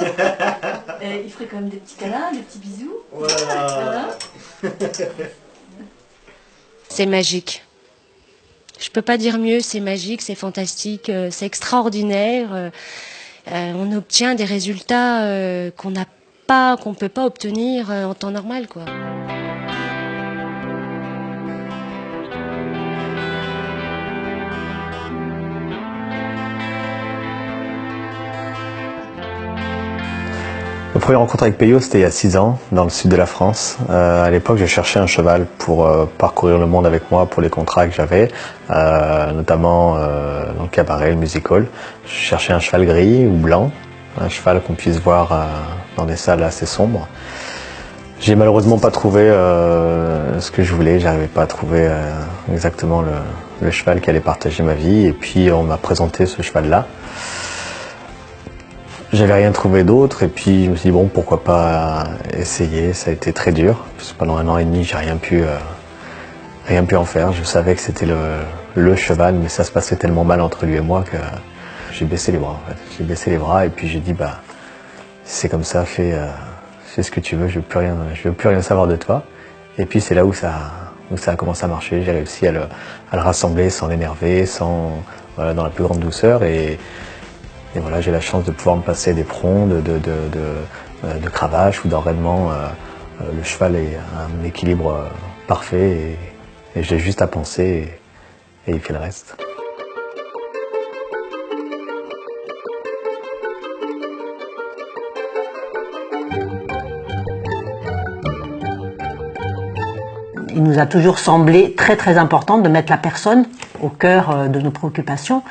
Il ferait quand même des petits câlins, des petits bisous. Voilà. C'est magique. Je peux pas dire mieux, c'est magique, c'est fantastique, c'est extraordinaire. On obtient des résultats qu'on peut pas obtenir en temps normal, quoi. Ma première rencontre avec Peyo, c'était il y a 6 ans, dans le sud de la France. À l'époque, je cherchais un cheval pour parcourir le monde avec moi, pour les contrats que j'avais, notamment dans le cabaret, le music-hall. Je cherchais un cheval gris ou blanc, un cheval qu'on puisse voir dans des salles assez sombres. J'ai malheureusement pas trouvé ce que je voulais, j'arrivais pas à trouver exactement le cheval qui allait partager ma vie, et puis on m'a présenté ce cheval-là. J'avais rien trouvé d'autre, et puis je me suis dit bon, pourquoi pas essayer. Ça a été très dur, parce que pendant 1 an et demi j'ai rien pu en faire. Je savais que c'était le cheval, mais ça se passait tellement mal entre lui et moi que j'ai baissé les bras en fait. J'ai baissé les bras, et puis j'ai dit bah c'est comme ça, fais ce que tu veux, je veux plus rien savoir de toi. Et puis c'est là où ça a commencé à marcher. J'ai réussi à le rassembler sans l'énerver, voilà, dans la plus grande douceur, et voilà, j'ai la chance de pouvoir me passer des prongs, de cravache ou d'enraînement. Le cheval est un équilibre parfait, et j'ai juste à penser, et il fait le reste. Il nous a toujours semblé très très important de mettre la personne au cœur de nos préoccupations.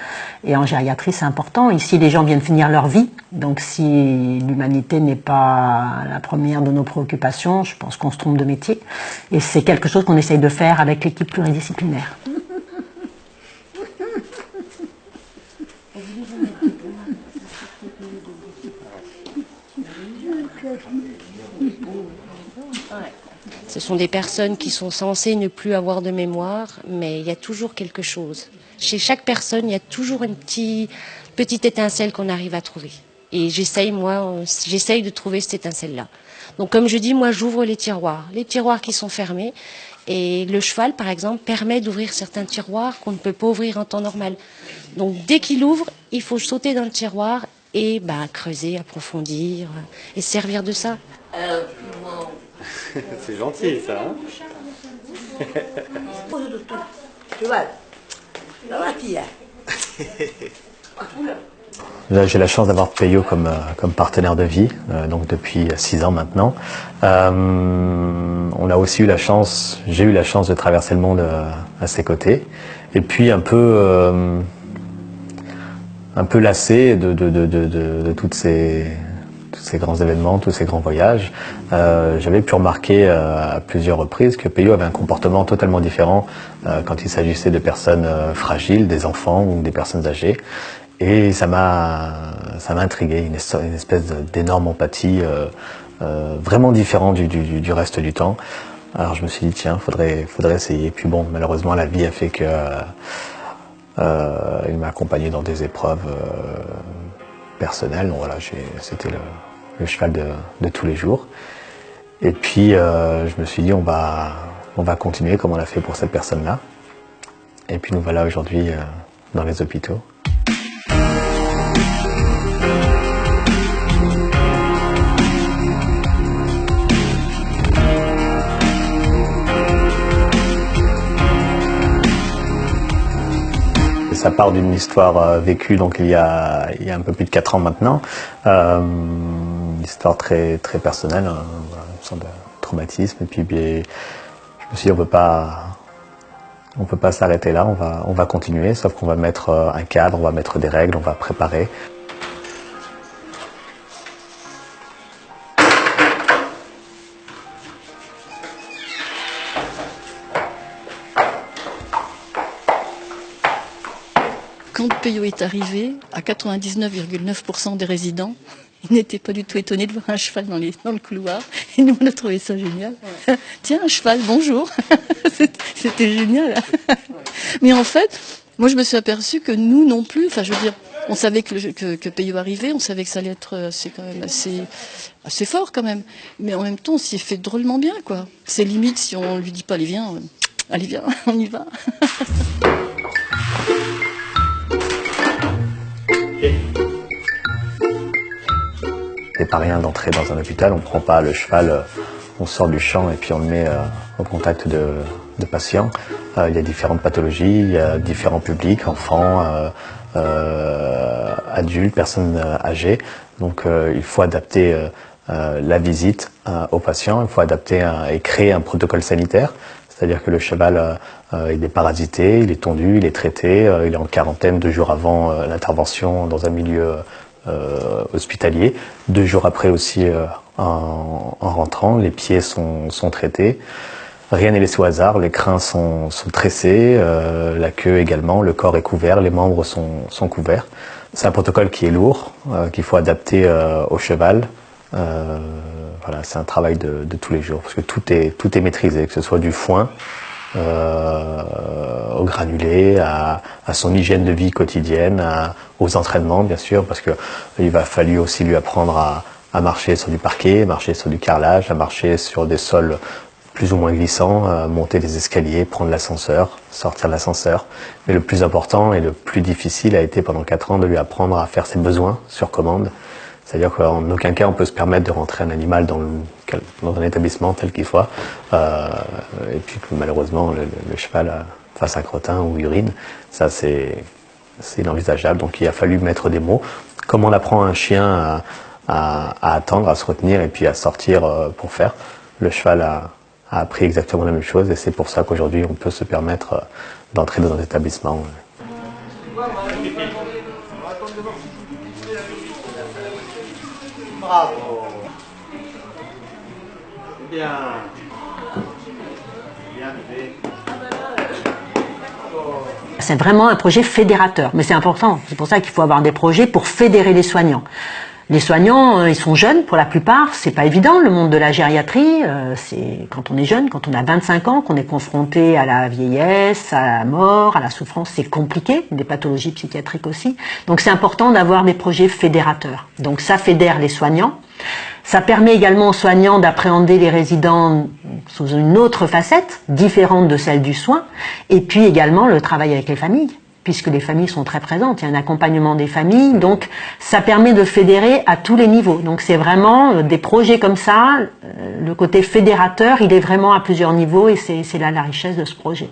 Et en gériatrie, c'est important. Ici, les gens viennent finir leur vie. Donc si l'humanité n'est pas la première de nos préoccupations, je pense qu'on se trompe de métier. Et c'est quelque chose qu'on essaye de faire avec l'équipe pluridisciplinaire. Ce sont des personnes qui sont censées ne plus avoir de mémoire, mais il y a toujours quelque chose. Chez chaque personne, il y a toujours une petite étincelle qu'on arrive à trouver. Et j'essaye de trouver cette étincelle-là. Donc comme je dis, moi j'ouvre les tiroirs qui sont fermés. Et le cheval, par exemple, permet d'ouvrir certains tiroirs qu'on ne peut pas ouvrir en temps normal. Donc dès qu'il ouvre, il faut sauter dans le tiroir et creuser, approfondir et se servir de ça. C'est gentil ça, hein? J'ai la chance d'avoir Peyo comme partenaire de vie, donc depuis 6 ans maintenant. On a aussi j'ai eu la chance de traverser le monde à ses côtés, et puis un peu lassé de tous ces grands événements, tous ces grands voyages. J'avais pu remarquer à plusieurs reprises que Peyo avait un comportement totalement différent quand il s'agissait de personnes fragiles, des enfants ou des personnes âgées. Et ça m'a intrigué, une espèce d'énorme empathie vraiment différente du reste du temps. Alors je me suis dit tiens, faudrait essayer. Puis bon, malheureusement la vie a fait que il m'a accompagné dans des épreuves personnelles. Donc voilà, c'était le cheval de tous les jours. Et puis je me suis dit on va continuer comme on l'a fait pour cette personne-là. Et puis nous voilà aujourd'hui dans les hôpitaux. Ça part d'une histoire vécue donc il y a un peu plus de 4 ans maintenant, une histoire très très personnelle, voilà, une sorte de traumatisme. Et puis je me suis dit on peut pas s'arrêter là, on va continuer, sauf qu'on va mettre un cadre, on va mettre des règles, on va préparer. Quand Peyo est arrivé, à 99,9% des résidents, ils n'étaient pas du tout étonnés de voir un cheval dans le couloir. Et nous, on a trouvé ça génial. Ouais. Tiens, un cheval, bonjour. C'était génial. Mais en fait, moi, je me suis aperçue que nous non plus, enfin, je veux dire, On savait que Peyo arrivait, on savait que ça allait être quand même assez fort quand même. Mais en même temps, on s'y est fait drôlement bien, quoi. C'est limite si on lui dit pas allez viens, on y va. C'est pas rien d'entrer dans un hôpital, on prend pas le cheval, on sort du champ et puis on le met au contact de patients. Il y a différentes pathologies, il y a différents publics, enfants, adultes, personnes âgées. Donc il faut adapter la visite aux patients, il faut adapter et créer un protocole sanitaire. C'est-à-dire que le cheval, il est parasité, il est tondu, il est traité, il est en quarantaine 2 jours avant l'intervention dans un milieu hospitalier. 2 jours après aussi en rentrant, les pieds sont traités. Rien n'est laissé au hasard, les crins sont tressés, la queue également, le corps est couvert, les membres sont couverts. C'est un protocole qui est lourd, qu'il faut adapter au cheval. Voilà, c'est un travail de tous les jours, parce que tout est maîtrisé, que ce soit du foin au granulé, à son hygiène de vie quotidienne, aux entraînements bien sûr, parce que il va falloir aussi lui apprendre à marcher sur du parquet, marcher sur du carrelage, à marcher sur des sols plus ou moins glissants, monter des escaliers, prendre l'ascenseur, sortir de l'ascenseur. Mais le plus important et le plus difficile a été pendant 4 ans de lui apprendre à faire ses besoins sur commande. C'est-à-dire qu'en aucun cas on peut se permettre de rentrer un animal dans un établissement tel qu'il soit, et puis que malheureusement le cheval fasse un crottin ou urine, ça c'est inenvisageable. Donc il a fallu mettre des mots. Comme on apprend un chien à attendre, à se retenir et puis à sortir pour faire, le cheval a appris exactement la même chose, et c'est pour ça qu'aujourd'hui on peut se permettre d'entrer dans un établissement. Bravo. Bien. Bien fait. C'est vraiment un projet fédérateur, mais c'est important. C'est pour ça qu'il faut avoir des projets pour fédérer les soignants. Les soignants, ils sont jeunes pour la plupart, c'est pas évident. Le monde de la gériatrie, c'est quand on est jeune, quand on a 25 ans, qu'on est confronté à la vieillesse, à la mort, à la souffrance, c'est compliqué, des pathologies psychiatriques aussi. Donc c'est important d'avoir des projets fédérateurs. Donc ça fédère les soignants. Ça permet également aux soignants d'appréhender les résidents sous une autre facette, différente de celle du soin, et puis également le travail avec les familles, puisque les familles sont très présentes, il y a un accompagnement des familles, donc ça permet de fédérer à tous les niveaux. Donc c'est vraiment des projets comme ça, le côté fédérateur, il est vraiment à plusieurs niveaux, et c'est là la richesse de ce projet.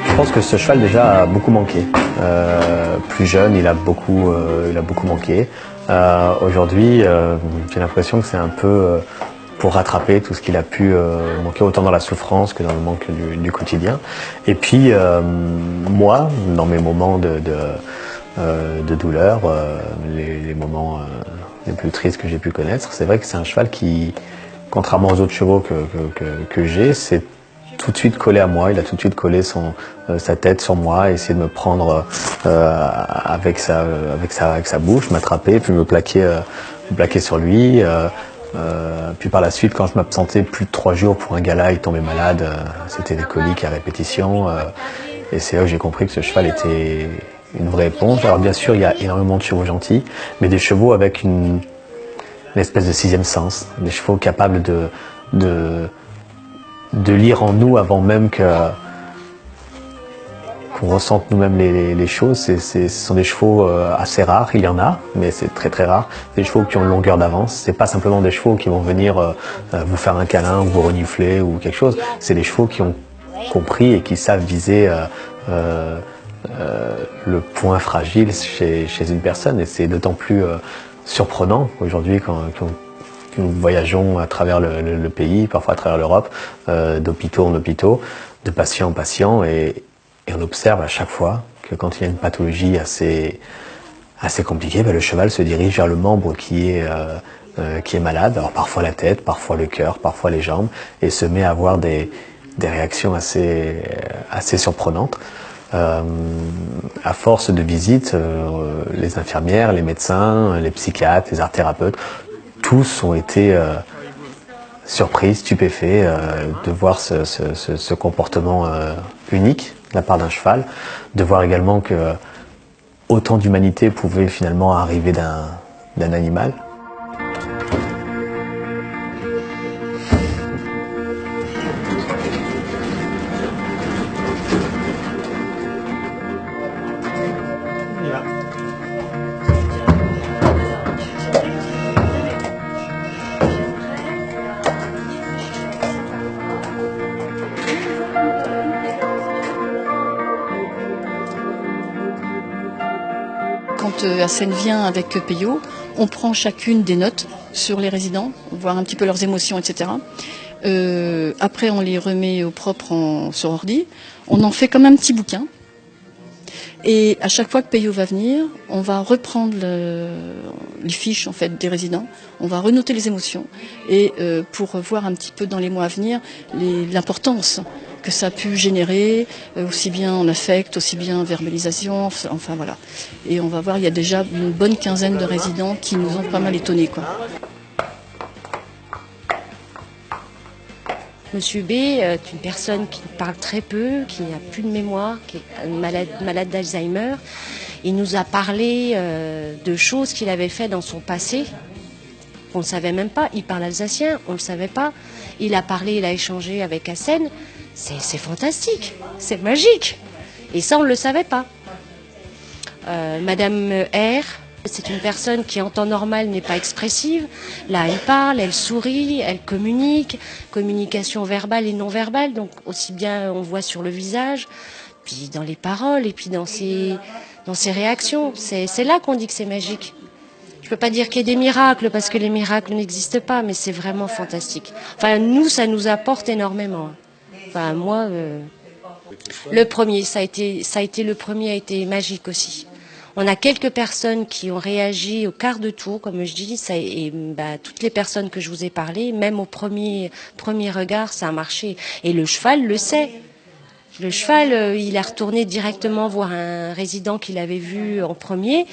Je pense que ce cheval déjà a beaucoup manqué. Plus jeune, il a beaucoup manqué. Aujourd'hui, j'ai l'impression que c'est un peu pour rattraper tout ce qu'il a pu manquer, autant dans la souffrance que dans le manque du quotidien. Et puis moi, dans mes moments de douleur, les moments les plus tristes que j'ai pu connaître, c'est vrai que c'est un cheval qui, contrairement aux autres chevaux que j'ai, c'est tout de suite collé à moi, il a tout de suite collé sa tête sur moi, essayé de me prendre avec sa bouche, m'attraper, puis me plaquer sur lui. Puis par la suite, quand je m'absentais plus de 3 jours pour un gala, il tombait malade, c'était des coliques à répétition. Et c'est là que j'ai compris que ce cheval était une vraie éponge. Alors bien sûr, il y a énormément de chevaux gentils, mais des chevaux avec une espèce de 6e sens, des chevaux capables de lire en nous avant même qu'on ressente nous-mêmes les choses. Ce sont des chevaux assez rares, il y en a, mais c'est très très rare. Des chevaux qui ont une longueur d'avance. C'est pas simplement des chevaux qui vont venir vous faire un câlin ou vous renifler ou quelque chose. C'est des chevaux qui ont compris et qui savent viser le point fragile chez une personne. Et c'est d'autant plus surprenant aujourd'hui quand nous voyageons à travers le pays, parfois à travers l'Europe, d'hôpitaux en hôpitaux. de patient en patient et on observe à chaque fois que quand il y a une pathologie assez compliquée, le cheval se dirige vers le membre qui est malade, alors parfois la tête, parfois le cœur, parfois les jambes, et se met à avoir des réactions assez surprenantes. À force de visites, les infirmières, les médecins, les psychiatres, les art-thérapeutes, tous ont été surpris, stupéfaits de voir ce comportement unique de la part d'un cheval, de voir également que autant d'humanité pouvait finalement arriver d'un animal. Quand Hassène vient avec Peyo, on prend chacune des notes sur les résidents, voir un petit peu leurs émotions, etc. Après, on les remet au propre sur ordi. On en fait comme un petit bouquin. Et à chaque fois que Peyo va venir, on va reprendre les fiches en fait des résidents. On va renoter les émotions et pour voir un petit peu dans les mois à venir l'importance que ça a pu générer, aussi bien en affect, aussi bien en verbalisation, enfin voilà. Et on va voir, il y a déjà une bonne quinzaine de résidents qui nous ont pas mal étonnés, quoi. Monsieur B est une personne qui parle très peu, qui n'a plus de mémoire, qui est malade d'Alzheimer. Il nous a parlé de choses qu'il avait fait dans son passé. On ne savait même pas. Il parle alsacien, on ne le savait pas. Il a échangé avec Hassène. C'est fantastique, c'est magique. Et ça, on ne le savait pas. Madame R, c'est une personne qui en temps normal n'est pas expressive. Là, elle parle, elle sourit, elle communique. Communication verbale et non verbale, donc aussi bien on voit sur le visage, puis dans les paroles et puis dans ses réactions. C'est là qu'on dit que c'est magique. Je peux pas dire qu'il y ait des miracles parce que les miracles n'existent pas, mais c'est vraiment fantastique. Enfin, nous, ça nous apporte énormément. Enfin, moi, le premier, ça a été le premier a été magique aussi. On a quelques personnes qui ont réagi au quart de tour, comme je dis, toutes les personnes que je vous ai parlé, même au premier regard, ça a marché. Et le cheval le sait. Le cheval, il a retourné directement voir un résident qu'il avait vu en premier,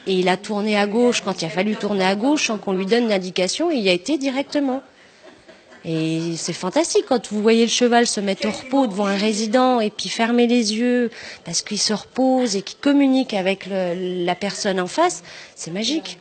et il a tourné à gauche quand il a fallu tourner à gauche, sans qu'on lui donne l'indication, et il y a été directement. Et c'est fantastique quand vous voyez le cheval se mettre au repos devant un résident et puis fermer les yeux parce qu'il se repose et qu'il communique avec la personne en face, c'est magique.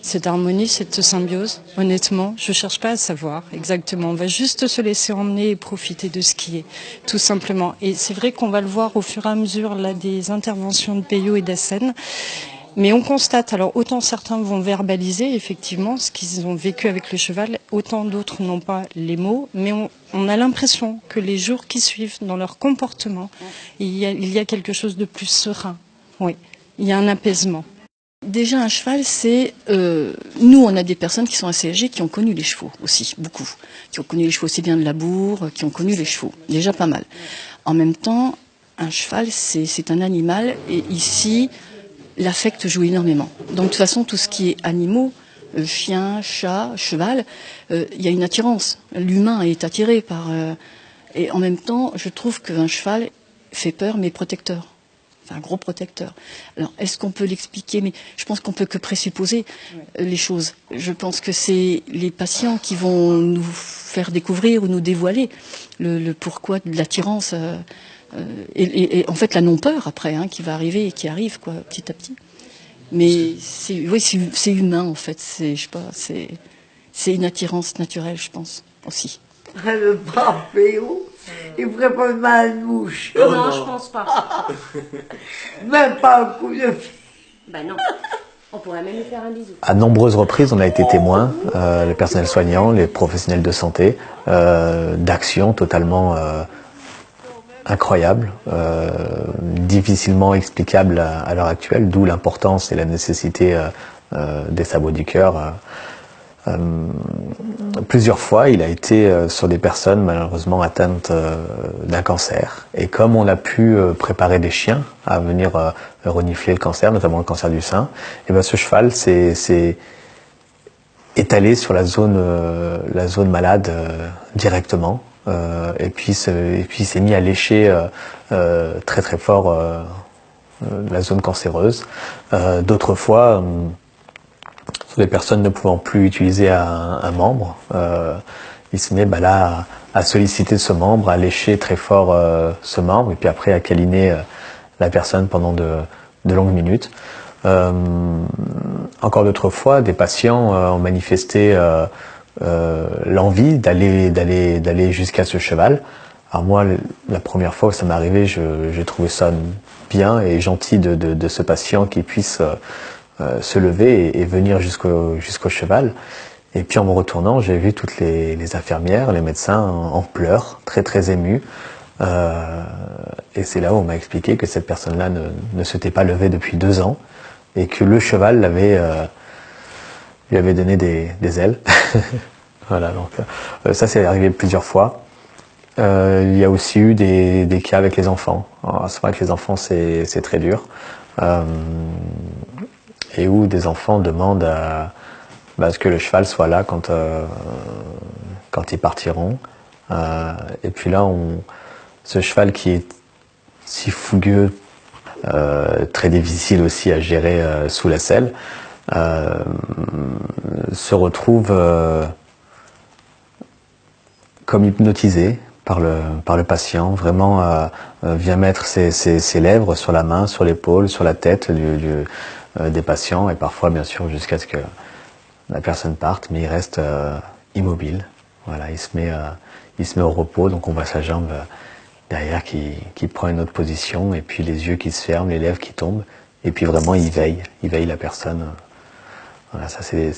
Cette harmonie, cette symbiose, honnêtement, je cherche pas à savoir exactement. On va juste se laisser emmener et profiter de ce qui est, tout simplement. Et c'est vrai qu'on va le voir au fur et à mesure là des interventions de Peyo et d'Hassène. Mais on constate, alors autant certains vont verbaliser effectivement ce qu'ils ont vécu avec le cheval, autant d'autres n'ont pas les mots, mais on a l'impression que les jours qui suivent, dans leur comportement, il y a quelque chose de plus serein. Oui, il y a un apaisement. Déjà, un cheval, c'est... nous, on a des personnes qui sont assez âgées, qui ont connu les chevaux aussi, beaucoup. Qui ont connu les chevaux aussi bien de labour, qui ont connu les chevaux. Déjà pas mal. En même temps, un cheval, c'est un animal, et ici, l'affect joue énormément. Donc, de toute façon, tout ce qui est animaux, chien, chat, cheval, il y a une attirance. L'humain est attiré par... et en même temps, je trouve qu'un cheval fait peur, mais protecteur. Enfin, un gros protecteur. Alors, est-ce qu'on peut l'expliquer? Mais je pense qu'on peut que présupposer les choses. Je pense que c'est les patients qui vont nous faire découvrir ou nous dévoiler le pourquoi de l'attirance et en fait la non-peur après qui va arriver et qui arrive quoi petit à petit. Mais c'est humain en fait. Je sais pas. C'est une attirance naturelle, je pense aussi. Le brave Péo, il ne ferait pas de mal à une mouche. Non, je pense pas. Même pas un coup de pied. Ben non. On pourrait même lui faire un bisou. À nombreuses reprises, on a été témoins, le personnel soignant, les professionnels de santé, d'actions totalement incroyable, difficilement explicable à l'heure actuelle, d'où l'importance et la nécessité des sabots du cœur. Plusieurs fois, il a été sur des personnes malheureusement atteintes d'un cancer. Et comme on a pu préparer des chiens à venir renifler le cancer, notamment le cancer du sein, et ben ce cheval est allé sur la zone malade directement. Et puis il s'est mis à lécher très très fort la zone cancéreuse. D'autres fois, les personnes ne pouvant plus utiliser un membre, il se met là à solliciter ce membre, à lécher très fort ce membre, et puis après à câliner la personne pendant de longues minutes. Encore d'autres fois, des patients ont manifesté l'envie d'aller jusqu'à ce cheval. Alors moi, la première fois où ça m'est arrivé, j'ai trouvé ça bien et gentil de ce patient qui puisse se lever et venir jusqu'au cheval. Et puis en me retournant, j'ai vu toutes les infirmières, les médecins en pleurs, très très émus. Et c'est là où on m'a expliqué que cette personne-là ne s'était pas levée depuis 2 ans et que le cheval lui avait donné des ailes. Voilà, donc ça c'est arrivé plusieurs fois. Il y a aussi eu des cas avec les enfants. C'est vrai que les enfants c'est très dur. Et où des enfants demandent à ce que le cheval soit là quand ils partiront. Et puis là, ce cheval qui est si fougueux, très difficile aussi à gérer sous la selle, se retrouve comme hypnotisé par le patient, vraiment vient mettre ses lèvres sur la main, sur l'épaule, sur la tête des patients, et parfois bien sûr jusqu'à ce que la personne parte, mais il reste immobile. Voilà, il se met au repos, donc on voit sa jambe derrière qui prend une autre position, et puis les yeux qui se ferment, les lèvres qui tombent, et puis vraiment il veille la personne. Voilà, ça c'est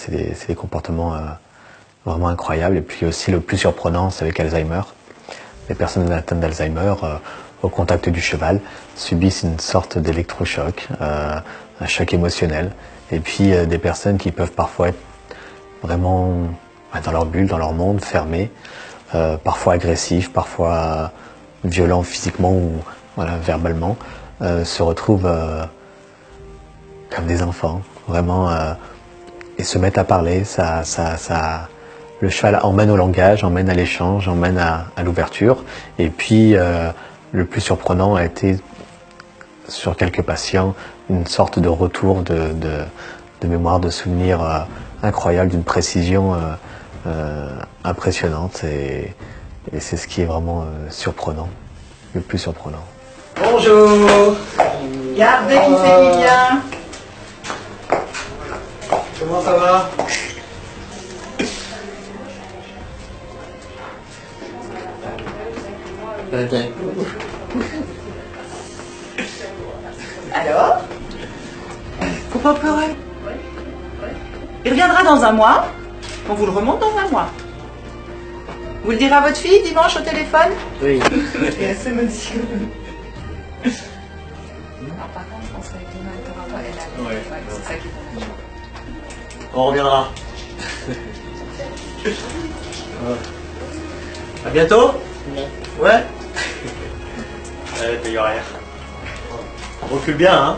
des comportements vraiment incroyables. Et puis aussi le plus surprenant, c'est avec Alzheimer. Les personnes atteintes d'Alzheimer, au contact du cheval, subissent une sorte d'électrochoc, un choc émotionnel. Et puis des personnes qui peuvent parfois être vraiment dans leur bulle, dans leur monde, fermées, parfois agressifs, parfois violents physiquement ou verbalement, se retrouvent comme des enfants, vraiment, et se mettent à parler. Le cheval emmène au langage, emmène à l'échange, emmène à l'ouverture. Et puis, le plus surprenant a été, sur quelques patients, une sorte de retour de mémoire, de souvenirs incroyable, d'une précision impressionnante. Et c'est ce qui est vraiment surprenant, le plus surprenant. Bonjour. Gardez qui fait du bien. Comment ça va? Alors? Faut pas pleurer. Il reviendra dans un mois. On vous le remonte dans un mois. Vous le direz à votre fille dimanche au téléphone? Oui. Et elle se me dit. Par contre, je pense qu'avec les mains, t'auras pas elle. Ouais. C'est ça qui est. On reviendra. À bientôt? Ouais. Allez, paye rien. On recule bien, hein?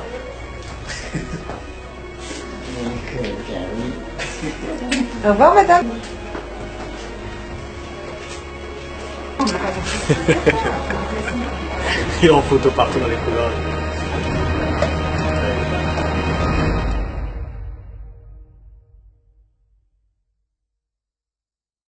Au revoir, madame. Il est en photo partout dans les couloirs.